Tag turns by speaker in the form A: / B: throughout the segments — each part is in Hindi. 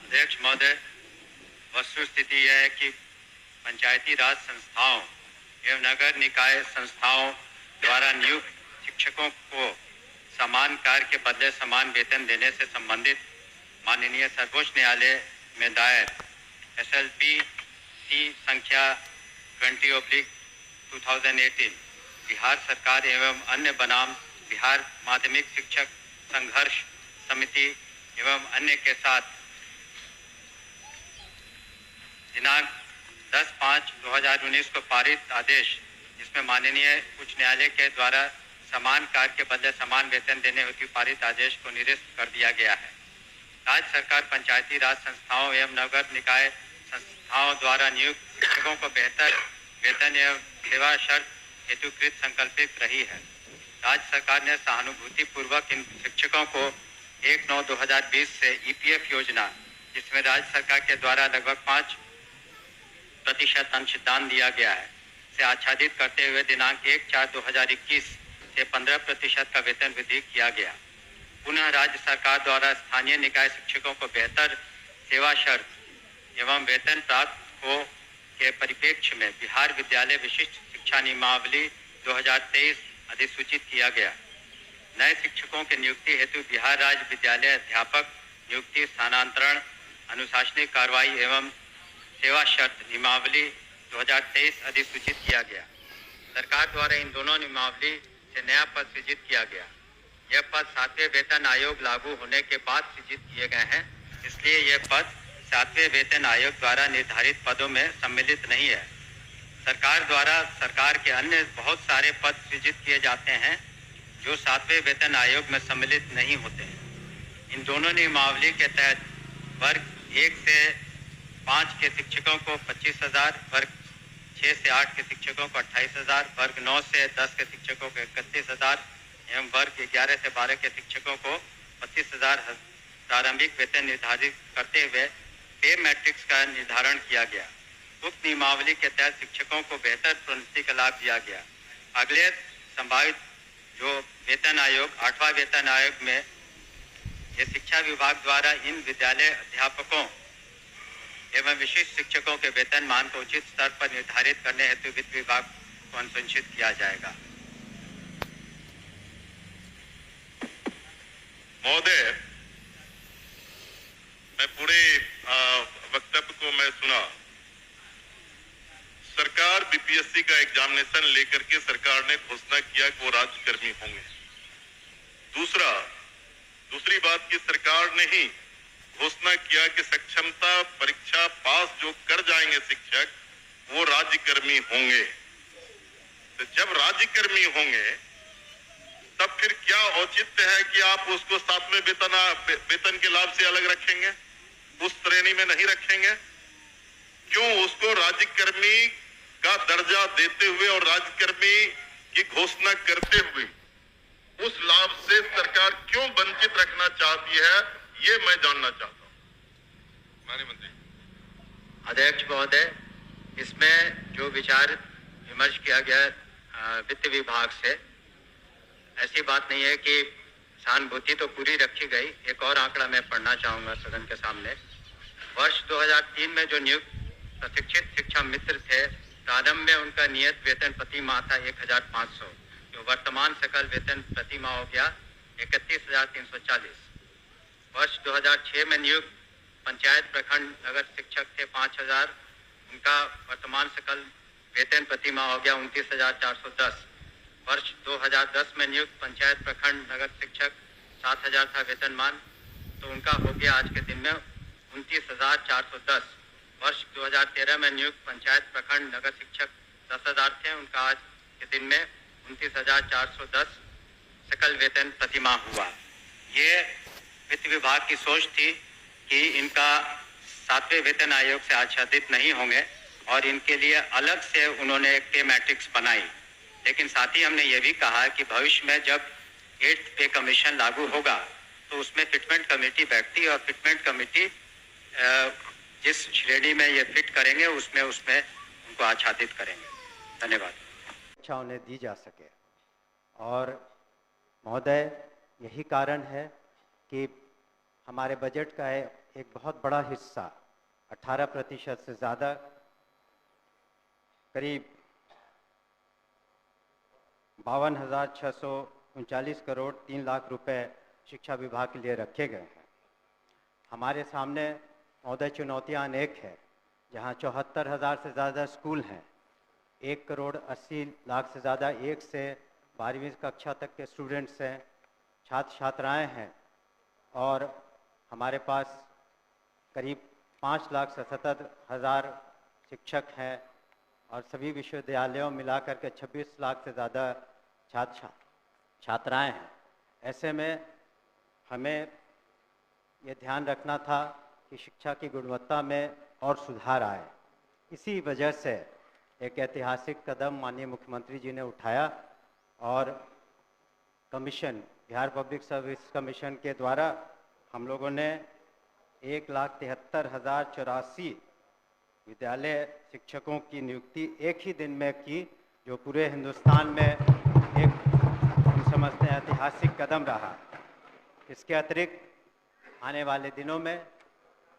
A: अध्यक्ष महोदय, वस्तुस्थिति यह है कि पंचायती राज संस्थाओं एवं नगर निकाय संस्थाओं द्वारा नियुक्त शिक्षकों को समान कार्य के बदले समान वेतन देने से संबंधित माननीय सर्वोच्च न्यायालय में दायर SLP संख्या 20/2018 बिहार सरकार एवं अन्य बनाम बिहार माध्यमिक शिक्षक संघर्ष समिति एवं अन्य के साथ दिनांक 10/5/2019 को पारित आदेश, जिसमें माननीय उच्च न्यायालय के द्वारा समान कार्य के बदले समान वेतन देने हेतु पारित आदेश को निरस्त कर दिया गया है। राज्य सरकार पंचायती राज संस्थाओं एवं नगर निकाय संस्थाओं द्वारा नियुक्त शिक्षकों को बेहतर वेतन एवं सेवा शर्त हेतुकृत संकल्पित रही है। राज्य सरकार ने सहानुभूति पूर्वक इन शिक्षकों को 1/9/2020 से EPF योजना, जिसमें राज्य सरकार के द्वारा लगभग 5% अंशदान दिया गया है, से आच्छादित करते हुए दिनांक 1/4/2021 से 15% का वेतन वृद्धि किया गया। पुनः राज्य सरकार द्वारा स्थानीय निकाय शिक्षकों को बेहतर सेवा शर्त एवं वेतन प्राप्त हो के परिप्रेक्ष्य में बिहार विद्यालय विशिष्ट शिक्षा नियमावली 2023 अधिसूचित किया गया। नए शिक्षकों के नियुक्ति हेतु बिहार राज्य विद्यालय अध्यापक नियुक्ति स्थानांतरण अनुशासनिक कार्रवाई एवं सेवा शर्त नियमावली 2023 अधिसूचित किया गया। सरकार द्वारा इन दोनों नियमावली से नया पद सृजित किया गया। यह पद 7वें वेतन आयोग लागू होने के बाद सृजित किए गए हैं, इसलिए यह पद 7वें वेतन आयोग द्वारा निर्धारित पदों में सम्मिलित नहीं है। सरकार द्वारा सरकार के अन्य बहुत सारे पद सृजित किए जाते हैं जो 7वें वेतन आयोग में सम्मिलित नहीं होते हैं। इन दोनों नियमावली के तहत वर्ग 1 से 5 के शिक्षकों को 25,000, वर्ग 6 से 8 के शिक्षकों को 28,000, वर्ग 9 से 10 के शिक्षकों को 31,000 एवं वर्ग 11 से 12 के शिक्षकों को 25,000 प्रारंभिक वेतन निर्धारित करते हुए पे मैट्रिक्स का निर्धारण किया गया। उक्त नियमावली के तहत शिक्षकों को बेहतर प्रोन्नति का लाभ दिया गया। अगले संभावित जो वेतन आयोग 8वां वेतन आयोग में ये शिक्षा विभाग द्वारा इन विद्यालय अध्यापकों एवं विशिष्ट शिक्षकों के वेतन मान को उचित स्तर पर निर्धारित करने हेतु वित्त विभाग को अनुशंसित किया जाएगा।
B: महोदय, मैं पूरे वक्तव्य को मैं सुना। सरकार BPSC का एग्जामिनेशन लेकर के सरकार ने घोषणा किया कि वो राज्यकर्मी होंगे। दूसरी बात की सरकार ने ही घोषणा किया कि सक्षमता परीक्षा पास जो कर जाएंगे शिक्षक वो राज्यकर्मी होंगे। तो जब राज्यकर्मी होंगे तब फिर क्या औचित्य है कि आप उसको 7वें वेतन के लाभ से अलग रखेंगे, उस श्रेणी में नहीं रखेंगे? क्यों उसको राज्यकर्मी का दर्जा देते हुए और राज्यकर्मी की घोषणा करते हुए उस लाभ से सरकार क्यों वंचित रखना चाहती है, ये मैं जानना चाहता हूं। माननीय मंत्री।
A: अध्यक्ष महोदय, इसमें जो विचार विमर्श किया गया वित्त विभाग से, ऐसी बात नहीं है कि सहानुभूति तो पूरी रखी गई। एक और आंकड़ा मैं पढ़ना चाहूंगा सदन के सामने। वर्ष 2003 में जो नियुक्त प्रशिक्षित शिक्षा मित्र थे, प्रारंभ में उनका नियत वेतन प्रति माह था 1,500, जो वर्तमान सकल वेतन प्रति माह हो गया 31,340। वर्ष 2006 में नियुक्त पंचायत प्रखंड नगर शिक्षक थे 5,000, उनका वर्तमान सकल वेतन प्रति माह हो गया 29,410। वर्ष 2010 में नियुक्त पंचायत प्रखंड नगर शिक्षक 7,000 था वेतनमान, तो उनका हो गया आज के दिन में 29,410। वर्ष 2013 में नियुक्त पंचायत प्रखंड नगर शिक्षक 10,000 थे, उनका आज के दिन में 29,410 सकल वेतन प्रति माह हुआ। ये वित्त विभाग की सोच थी कि इनका 7वें वेतन आयोग से आच्छादित नहीं होंगे और इनके लिए अलग से उन्होंने एक पे मैट्रिक्स बनाई। लेकिन साथ ही हमने ये भी कहा कि भविष्य में जब 8th पे कमीशन लागू होगा तो उसमें फिटमेंट कमेटी बैठती और फिटमेंट कमेटी जिस श्रेणी में ये फिट करेंगे उसमें उनको आच्छादित करेंगे। धन्यवाद।
C: शिक्षा उन्हें दी जा सके। और महोदय, यही कारण है कि हमारे बजट का एक बहुत बड़ा हिस्सा 18% से ज़्यादा, करीब 52,639 करोड़ 3 लाख रुपए शिक्षा विभाग के लिए रखे गए हैं। हमारे सामने महोदय चुनौतियाँ अनेक है, जहाँ 74,000 से ज़्यादा स्कूल हैं, 1 करोड़ 80 लाख से ज़्यादा 1 से 12वीं कक्षा तक के स्टूडेंट्स हैं, छात्र छात्राएं हैं, और हमारे पास करीब 5,77,000 शिक्षक हैं, और सभी विश्वविद्यालयों मिलाकर के 26 लाख से ज़्यादा छात्र छात्राएं हैं। ऐसे में हमें ये ध्यान रखना था कि शिक्षा की गुणवत्ता में और सुधार आए। इसी वजह से एक ऐतिहासिक कदम माननीय मुख्यमंत्री जी ने उठाया और commission, Bihar public service commission के द्वारा हम लोगों ने 1,73,084 विद्यालय शिक्षकों की नियुक्ति एक ही दिन में की, जो पूरे हिंदुस्तान में एक हम समझते हैं ऐतिहासिक कदम रहा। इसके अतिरिक्त आने वाले दिनों में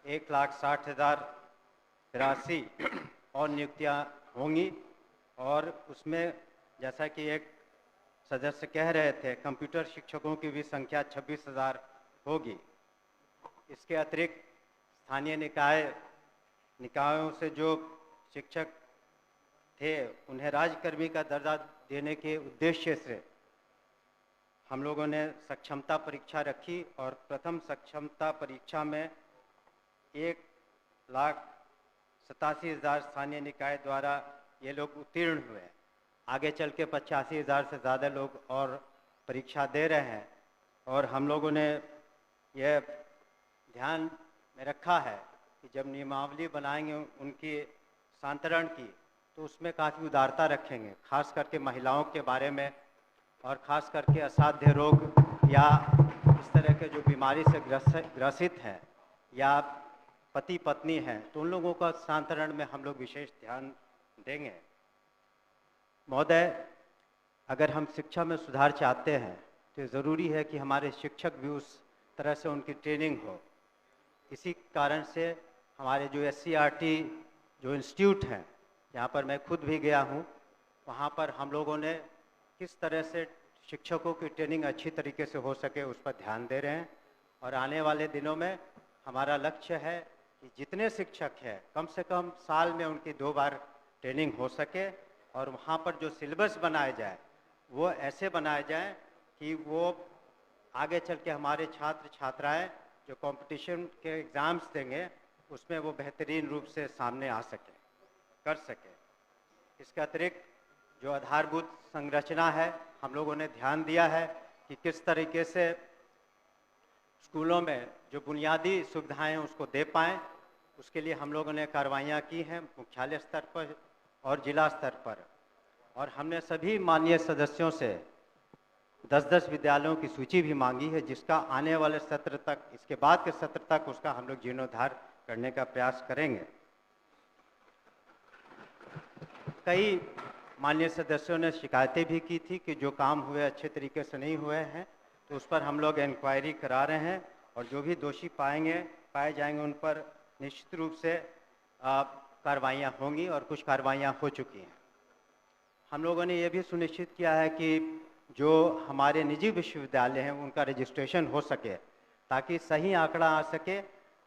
C: 1,60,083 और नियुक्तियां होंगी, और उसमें जैसा कि एक सदस्य कह रहे थे, कंप्यूटर शिक्षकों की भी संख्या 26,000 होगी। इसके अतिरिक्त स्थानीय निकायों से जो शिक्षक थे उन्हें राज्यकर्मी का दर्जा देने के उद्देश्य से हम लोगों ने सक्षमता परीक्षा रखी, और प्रथम सक्षमता परीक्षा में 1,87,000 स्थानीय निकाय द्वारा ये लोग उत्तीर्ण हुए। आगे चल के 85,000 से ज़्यादा लोग और परीक्षा दे रहे हैं, और हम लोगों ने यह ध्यान में रखा है कि जब नियमावली बनाएंगे उनकी सांतरण की, तो उसमें काफ़ी उदारता रखेंगे, खास करके महिलाओं के बारे में, और ख़ास करके असाध्य रोग या इस तरह के जो बीमारी से ग्रसित हैं या पति पत्नी हैं, तो उन लोगों का सांतरण में हम लोग विशेष ध्यान देंगे। महोदय, अगर हम शिक्षा में सुधार चाहते हैं तो ज़रूरी है कि हमारे शिक्षक भी उस तरह से उनकी ट्रेनिंग हो। इसी कारण से हमारे जो SCRT जो इंस्टीट्यूट हैं, जहाँ पर मैं खुद भी गया हूँ, वहाँ पर हम लोगों ने किस तरह से शिक्षकों की ट्रेनिंग अच्छी तरीके से हो सके उस पर ध्यान दे रहे हैं। और आने वाले दिनों में हमारा लक्ष्य है कि जितने शिक्षक हैं कम से कम साल में उनकी 2 बार ट्रेनिंग हो सके, और वहाँ पर जो सिलेबस बनाए जाए वो ऐसे बनाए जाए कि वो आगे चल के हमारे छात्र छात्राएं जो कंपटीशन के एग्ज़ाम्स देंगे उसमें वो बेहतरीन रूप से सामने आ सके, कर सके। इसके अतिरिक्त जो आधारभूत संरचना है, हम लोगों ने ध्यान दिया है कि किस तरीके से स्कूलों में जो बुनियादी सुविधाएं हैं उसको दे पाएँ। उसके लिए हम लोगों ने कार्रवाइयाँ की हैं मुख्यालय स्तर पर और जिला स्तर पर, और हमने सभी माननीय सदस्यों से 10-10 विद्यालयों की सूची भी मांगी है, जिसका आने वाले सत्र तक, इसके बाद के सत्र तक उसका हम लोग जीर्णोद्धार करने का प्रयास करेंगे। कई माननीय सदस्यों ने शिकायतें भी की थी कि जो काम हुए अच्छे तरीके से नहीं हुए हैं, तो उस पर हम लोग इंक्वायरी करा रहे हैं, और जो भी दोषी पाए जाएंगे उन पर निश्चित रूप से कार्रवाइयाँ होंगी, और कुछ कार्रवाइयाँ हो चुकी हैं। हम लोगों ने ये भी सुनिश्चित किया है कि जो हमारे निजी विश्वविद्यालय हैं उनका रजिस्ट्रेशन हो सके, ताकि सही आंकड़ा आ सके,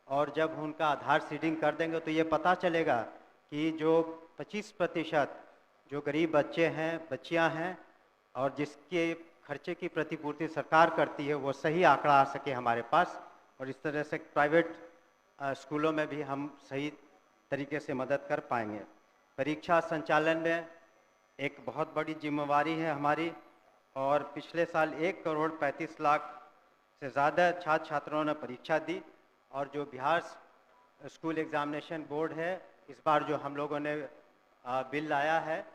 C: और जब उनका आधार सीडिंग कर देंगे तो ये पता चलेगा कि जो 25% जो गरीब बच्चे हैं, बच्चियां हैं, और जिसके खर्चे की प्रतिपूर्ति सरकार करती है, वो सही आंकड़ा आ सके हमारे पास। और इस तरह से प्राइवेट स्कूलों में भी हम सही तरीके से मदद कर पाएंगे। परीक्षा संचालन में एक बहुत बड़ी जिम्मेवारी है हमारी, और पिछले साल 1,35,00,000 से ज़्यादा छात्र छात्राओं ने परीक्षा दी, और जो बिहार स्कूल एग्जामिनेशन बोर्ड है, इस बार जो हम लोगों ने बिल लाया है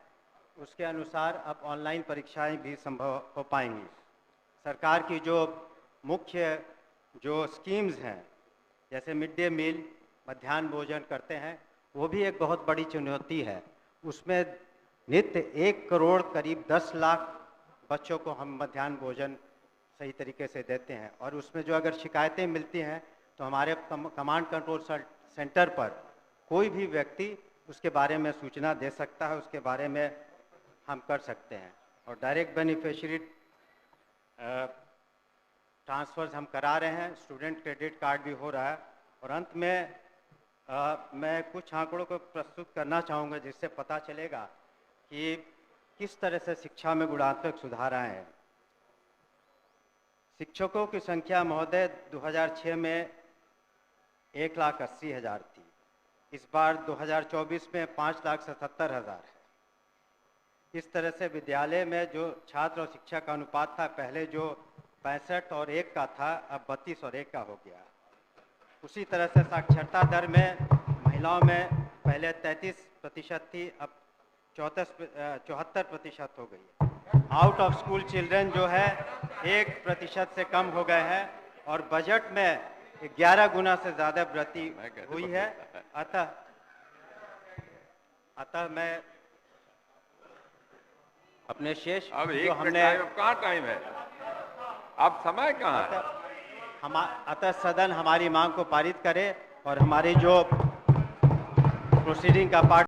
C: उसके अनुसार अब ऑनलाइन परीक्षाएं भी संभव हो पाएंगी। सरकार की जो मुख्य जो स्कीम्स हैं, जैसे मिड डे मील, मध्याह्न भोजन करते हैं, वो भी एक बहुत बड़ी चुनौती है। उसमें नित्य 1 करोड़ करीब 10 लाख बच्चों को हम मध्याह्न भोजन सही तरीके से देते हैं, और उसमें जो अगर शिकायतें मिलती हैं तो हमारे कमांड कंट्रोल सेंटर पर कोई भी व्यक्ति उसके बारे में सूचना दे सकता है, उसके बारे में हम कर सकते हैं। और डायरेक्ट बेनिफिशियरी ट्रांसफर्स हम करा रहे हैं, स्टूडेंट क्रेडिट कार्ड भी हो रहा है। और अंत में मैं कुछ आंकड़ों को प्रस्तुत करना चाहूँगा जिससे पता चलेगा कि किस तरह से शिक्षा में गुणात्मक सुधार आए हैं। शिक्षकों की संख्या महोदय 2006 में 1,80,000 थी। इस बार 2024 में 5,77,000 है। इस तरह से विद्यालय में जो छात्र और शिक्षक का अनुपात था, पहले जो 65 और 1 का था, अब 32 और 1 का हो गया। उसी तरह से साक्षरता दर में महिलाओं में पहले 33% थी, अब 74% हो गई है। आउट ऑफ स्कूल चिल्ड्रन जो है 1% से कम हो गए हैं और बजट में 11 गुना से ज़्यादा वृद्धि हुई है। अतः मैं अपने शेष
D: अब
C: जो
D: एक
C: हमने
D: कहाँ टाइम है, अब समय कहाँ है?
C: अतः सदन हमारी मांग को पारित करे और हमारी जो प्रोसीडिंग का पार्ट